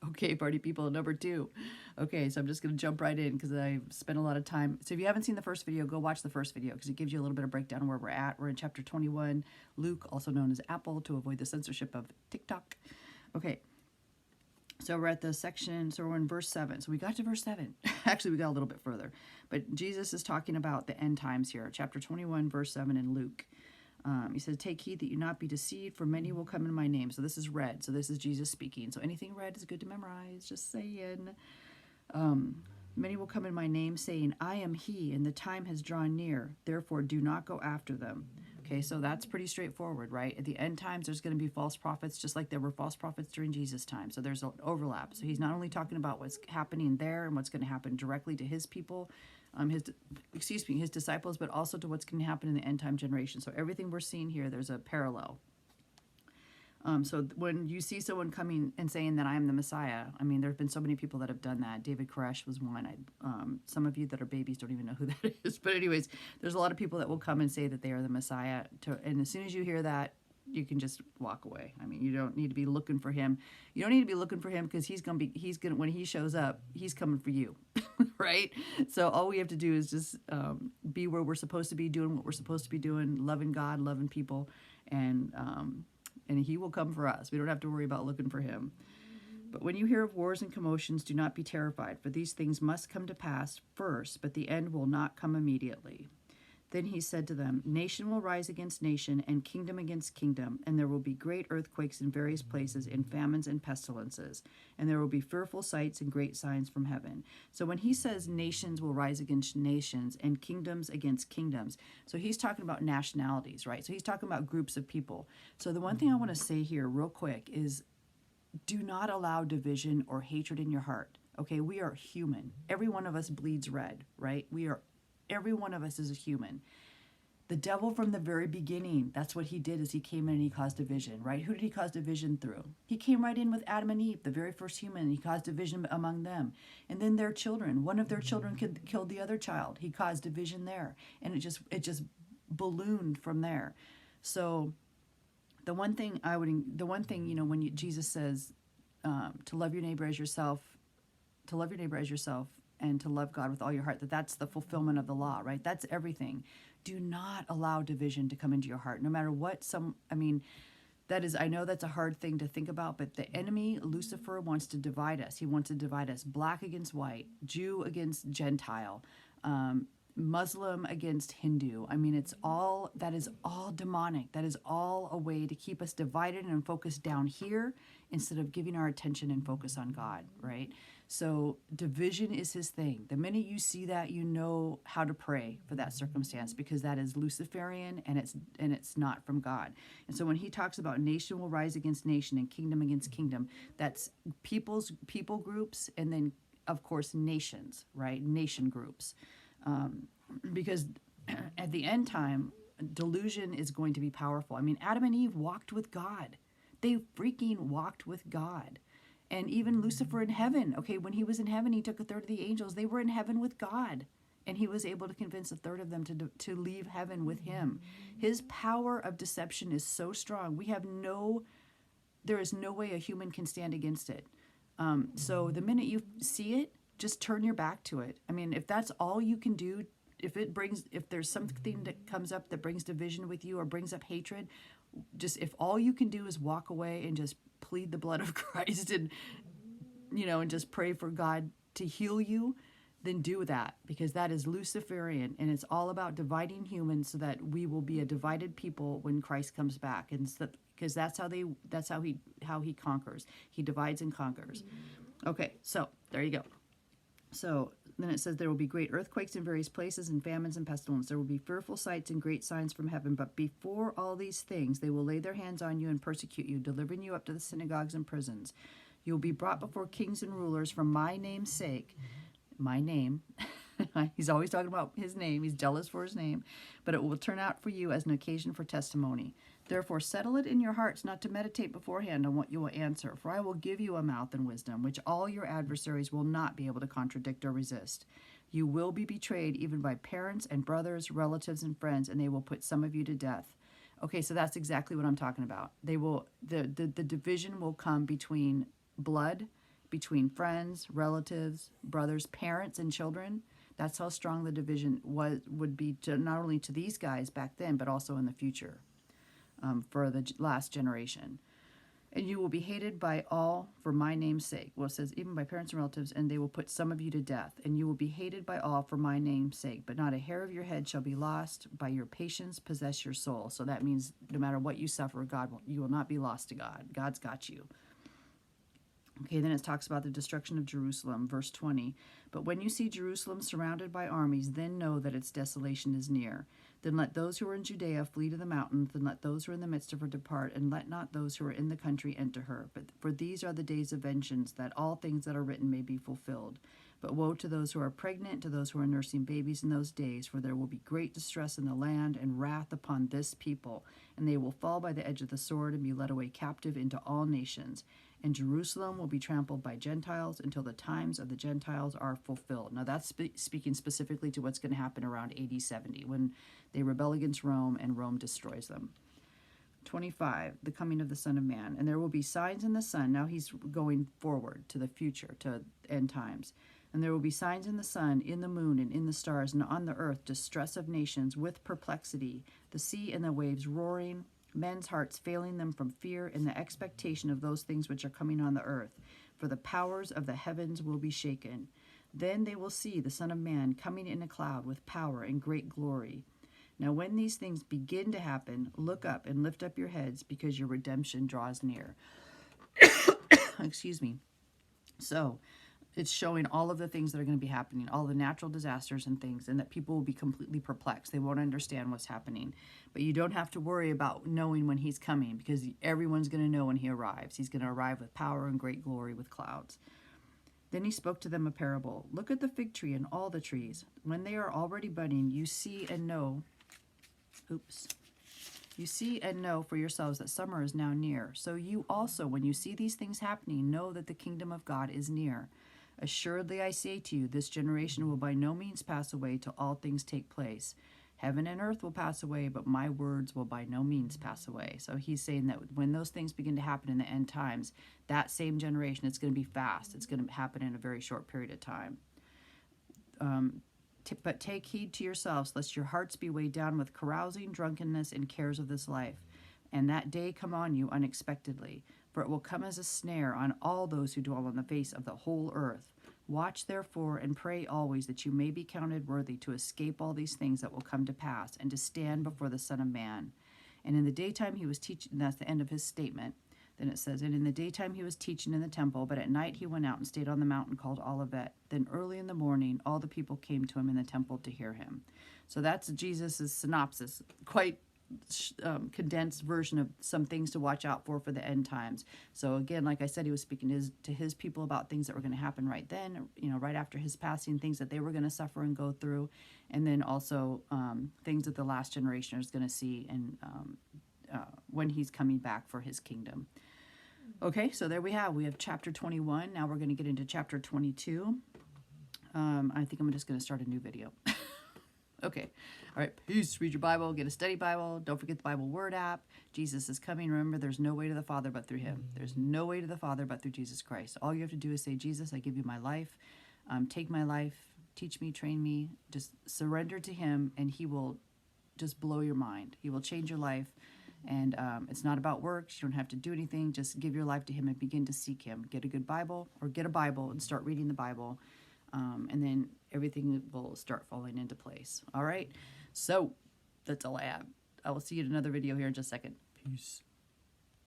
Okay, party people, number 2. Okay, so I'm just going to jump right in because I spent a lot of time. So if you haven't seen the first video, go watch the first video because it gives you a little bit of breakdown of where we're at. We're in chapter 21, Luke, also known as Apple, to avoid the censorship of TikTok. Okay, so we're at the section, so we're in verse 7. So we got to verse 7. Actually, we got a little bit further. But Jesus is talking about the end times here. Chapter 21, verse 7 in Luke. He says, take heed that you not be deceived, for many will come in my name. So this is red. So this is Jesus speaking. So anything red is good to memorize, just saying. Many will come in my name, saying, I am he, and the time has drawn near. Therefore, do not go after them. Okay, so that's pretty straightforward, right? At the end times, there's going to be false prophets, just like there were false prophets during Jesus' time. So there's an overlap. So he's not only talking about what's happening there and what's going to happen directly to his people, his disciples, but also to what's going to happen in the end time generation. So everything we're seeing here, there's a parallel. So when you see someone coming and saying that I am the Messiah, I mean, there have been so many people that have done that. David Koresh was one. Some of you that are babies don't even know who that is. But anyways, there's a lot of people that will come and say that they are the Messiah. And as soon as you hear that, you can just walk away. I mean, you don't need to be looking for him. You don't need to be looking for him because when he shows up, he's coming for you, right? So all we have to do is just be where we're supposed to be, doing what we're supposed to be doing, loving God, loving people, and he will come for us. We don't have to worry about looking for him. But when you hear of wars and commotions, do not be terrified, for these things must come to pass first, but the end will not come immediately. Then he said to them, nation will rise against nation, and kingdom against kingdom, and there will be great earthquakes in various places, and famines and pestilences, and there will be fearful sights and great signs from heaven. So when he says nations will rise against nations, and kingdoms against kingdoms, so he's talking about nationalities, right? So he's talking about groups of people. So the one thing I want to say here real quick is, do not allow division or hatred in your heart. Okay, we are human. Every one of us bleeds red, right? Every one of us is a human. The devil from the very beginning, that's what he did, is he came in and he caused division, right? Who did he cause division through? He came right in with Adam and Eve, the very first human, and he caused division among them. And then their children, one of their children killed the other child. He caused division there. And it just ballooned from there. So the one thing, when Jesus says to love your neighbor as yourself, and to love God with all your heart, that's the fulfillment of the law, right? That's everything. Do not allow division to come into your heart, no matter what I know that's a hard thing to think about, but the enemy, Lucifer, wants to divide us. He wants to divide us black against white, Jew against Gentile, Muslim against Hindu. I mean, that is all demonic. That is all a way to keep us divided and focused down here instead of giving our attention and focus on God, right? So division is his thing. The minute you see that, you know how to pray for that circumstance, because that is Luciferian and it's not from God. And so when he talks about nation will rise against nation and kingdom against kingdom, that's people groups, and then of course nations, right? Nation groups. Because at the end time, delusion is going to be powerful. I mean, Adam and Eve walked with God. They freaking walked with God. And even Lucifer in heaven, okay, when he was in heaven, he took a third of the angels. They were in heaven with God. And he was able to convince a third of them to leave heaven with him. His power of deception is so strong. There is no way a human can stand against it. So the minute you see it, just turn your back to it. I mean, if that's all you can do, if there's something that comes up that brings division with you or brings up hatred, if all you can do is walk away and just plead the blood of Christ and just pray for God to heal you, then do that, because that is Luciferian, and it's all about dividing humans so that we will be a divided people when Christ comes back. And because that's how he conquers. He divides and conquers. Okay, so there you go. So then it says there will be great earthquakes in various places, and famines and pestilence. There will be fearful sights and great signs from heaven. But before all these things, they will lay their hands on you and persecute you, delivering you up to the synagogues and prisons. You will be brought before kings and rulers for my name's sake. My name. He's always talking about his name. He's jealous for his name. But it will turn out for you as an occasion for testimony. Therefore, settle it in your hearts not to meditate beforehand on what you will answer. For I will give you a mouth and wisdom, which all your adversaries will not be able to contradict or resist. You will be betrayed even by parents and brothers, relatives and friends, and they will put some of you to death. Okay, so that's exactly what I'm talking about. The division will come between blood between friends, relatives, brothers, parents, and children. That's how strong the division would be to not only to these guys back then, but also in the future, for the last generation. And you will be hated by all for my name's sake. Well, it says, even by parents and relatives, and they will put some of you to death. And you will be hated by all for my name's sake. But not a hair of your head shall be lost. By your patience possess your soul. So that means no matter what you suffer, you will not be lost to God. God's got you. Okay, then it talks about the destruction of Jerusalem, verse 20. But when you see Jerusalem surrounded by armies, then know that its desolation is near. Then let those who are in Judea flee to the mountains, and let those who are in the midst of her depart, and let not those who are in the country enter her. But for these are the days of vengeance, that all things that are written may be fulfilled. But woe to those who are pregnant, to those who are nursing babies in those days, for there will be great distress in the land, and wrath upon this people. And they will fall by the edge of the sword, and be led away captive into all nations. And Jerusalem will be trampled by Gentiles until the times of the Gentiles are fulfilled. Now that's speaking specifically to what's going to happen around AD 70, when they rebel against Rome and Rome destroys them. 25, the coming of the Son of Man. And there will be signs in the sun. Now he's going forward to the future, to end times. And there will be signs in the sun, in the moon, and in the stars, and on the earth distress of nations with perplexity, the sea and the waves roaring, men's hearts failing them from fear and the expectation of those things which are coming on the earth. For the powers of the heavens will be shaken. Then they will see the Son of Man coming in a cloud with power and great glory. Now when these things begin to happen, look up and lift up your heads, because your redemption draws near. Excuse me. So it's showing all of the things that are going to be happening, all the natural disasters and things, and that people will be completely perplexed. They won't understand what's happening. But you don't have to worry about knowing when he's coming, because everyone's going to know when he arrives. He's going to arrive with power and great glory with clouds. Then he spoke to them a parable. Look at the fig tree and all the trees. When they are already budding, you see and know. You see and know for yourselves that summer is now near. So you also, when you see these things happening, know that the kingdom of God is near. Assuredly, I say to you, this generation will by no means pass away till all things take place. Heaven and earth will pass away, but my words will by no means pass away. So he's saying that when those things begin to happen in the end times, that same generation, it's going to be fast. It's going to happen in a very short period of time. But take heed to yourselves, lest your hearts be weighed down with carousing, drunkenness, and cares of this life, and that day come on you unexpectedly. For it will come as a snare on all those who dwell on the face of the whole earth. Watch therefore and pray always, that you may be counted worthy to escape all these things that will come to pass, and to stand before the Son of Man. And in the daytime he was teaching, and that's the end of his statement. Then it says, and in the daytime he was teaching in the temple, but at night he went out and stayed on the mountain called Olivet. Then early in the morning all the people came to him in the temple to hear him. So that's Jesus' synopsis, quite condensed version of some things to watch out for the end times. So again, like I said, he was speaking to his people about things that were going to happen right then, right after his passing, things that they were going to suffer and go through, and then also things that the last generation is going to see and when he's coming back for his kingdom. Okay, so there we have chapter 21. Now we're going to get into chapter 22. I think I'm just going to start a new video. Okay. All right. Peace. Read your Bible. Get a study Bible. Don't forget the Bible Word app. Jesus is coming. Remember, there's no way to the Father but through him. There's no way to the Father but through Jesus Christ. All you have to do is say, Jesus, I give you my life. Take my life. Teach me, train me. Just surrender to him, and he will just blow your mind. He will change your life. And it's not about works. You don't have to do anything. Just give your life to him and begin to seek him. Get a good Bible, or get a Bible and start reading the Bible. And then everything will start falling into place. All right. So that's all I have. I will see you in another video here in just a second. Peace.